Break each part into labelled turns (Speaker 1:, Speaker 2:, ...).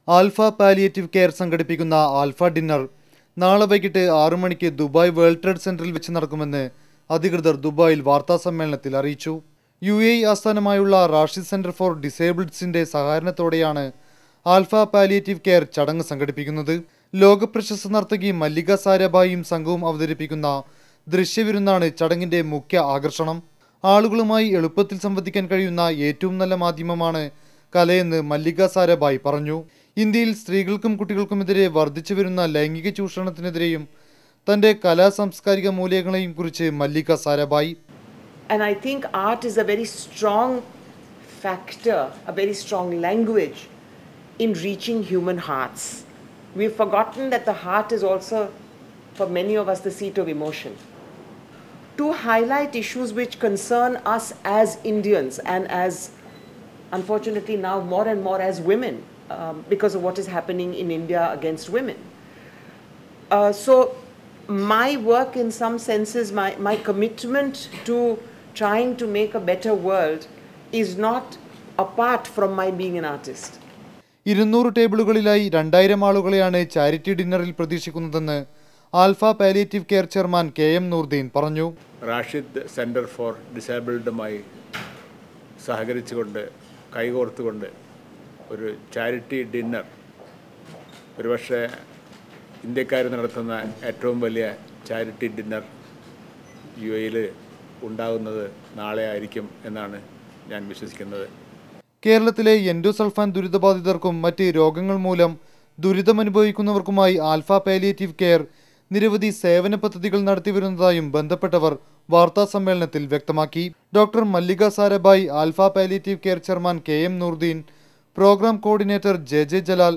Speaker 1: Alpha palliative care സംഘടിപ്പിക്കുന്ന alpha dinner നാളെ വൈകിട്ട് 6 മണിക്ക് ദുബായ് വേൾഡ് ട്രേഡ് സെന്ററിൽ വെച്ച് നടക്കുമെന്ന് അധികൃതർ ദുബായിൽ വാർത്താസമ്മേളനത്തിൽ അറിയിച്ചു. UAE ആസ്ഥാനമായുള്ള റാഷിദ് സെന്റർ ഫോർ ഡിസേബിൾഡ്സിന്റെ സഹകരണത്തോടെയാണ് ആൽഫ പാലിയേറ്റീവ് കെയർ ചടങ്ങ് സംഘടിപ്പിക്കുന്നത്. ലോകപ്രശസ്ത നർത്തകി മല്ലിക സാരാഭായിയും സംഘവും അവതരിപ്പിക്കുന്ന ദൃശ്യവിരുന്നാണ് ചടങ്ങിന്റെ മുഖ്യ ആകർഷണം. ആളുകളുമായി എളുപ്പത്തിൽ സംവദിക്കാൻ കഴിയുന്ന ഏറ്റവും നല്ല മാധ്യമമാണ് കലയെന്ന് മല്ലിക സാരാഭായി പറഞ്ഞു. ഇന്ത്യയിൽ സ്ത്രീകൾക്കും കുട്ടികൾക്കുമെതിരെ വർദ്ധിച്ചു വരുന്ന ലൈംഗിക ചൂഷണത്തിനെതിരെയും തന്റെ കലാ സാംസ്കാരിക മൂല്യങ്ങളെയും കുറിച്ച് മല്ലിക Sarabhai.
Speaker 2: And I think art is a very strong factor, a very strong language in reaching human hearts. We've forgotten that the heart is also, for many of us, the seat of emotion. To highlight issues which concern us as Indians and as, unfortunately now more and more as women, because of what is happening in India against women. So my work in some senses, my commitment to trying to make a better world is not apart from my being an artist.
Speaker 1: 200 ടേബിളുകളിലായി 2000 ആളുകളെയാണ് charity ഡിന്നറിൽ പ്രതീക്ഷിക്കുന്നതെന്ന് alpha palliative care chairman KM Noordeen പറഞ്ഞു.
Speaker 3: Rashid centre for ഡിസേബിൾഡുമായി സഹകരിച്ചുകൊണ്ട് കൈകോർത്തുകൊണ്ട് ഒരു charity dinner, ഒരുപക്ഷെ ഇന്ത്യക്കാർ നടത്തുന്ന ഏറ്റവും വലിയ charity dinner UAE-ൽ ഉണ്ടാകുന്നത് നാളെ ആയിരിക്കും എന്നാണ് ഞാൻ വിശ്വസിക്കുന്നത്.
Speaker 1: കേരളത്തിലെ എൻഡോസൾഫാൻ ദുരിതബാധിതർക്കും മറ്റ് രോഗങ്ങൾ മൂലം ദുരിതമനുഭവിക്കുന്നവർക്കുമായി ആൽഫ പാലിയേറ്റീവ് കെയർ നിരവധി സേവന പദ്ധതികൾ നടത്തിവരുന്നതായും ബന്ധപ്പെട്ടവർ വാർത്താസമ്മേളനത്തിൽ വ്യക്തമാക്കി. Doctor Mallika Sarabhai, Alpha palliative care chairman KM Noordeen, programme coordinator JJ Jalal,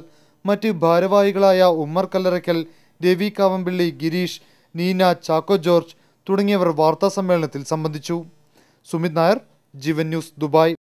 Speaker 1: മറ്റ് ഭാരവാഹികളായ ഉമ്മർ കല്ലറയ്ക്കൽ, രവി കാവമ്പിള്ളി, ഗിരീഷ്, നീന, ചാക്കോ ജോർജ് തുടങ്ങിയവർ വാർത്താസമ്മേളനത്തിൽ സംബന്ധിച്ചു. Sumit Nair, Jeevan news, Dubai.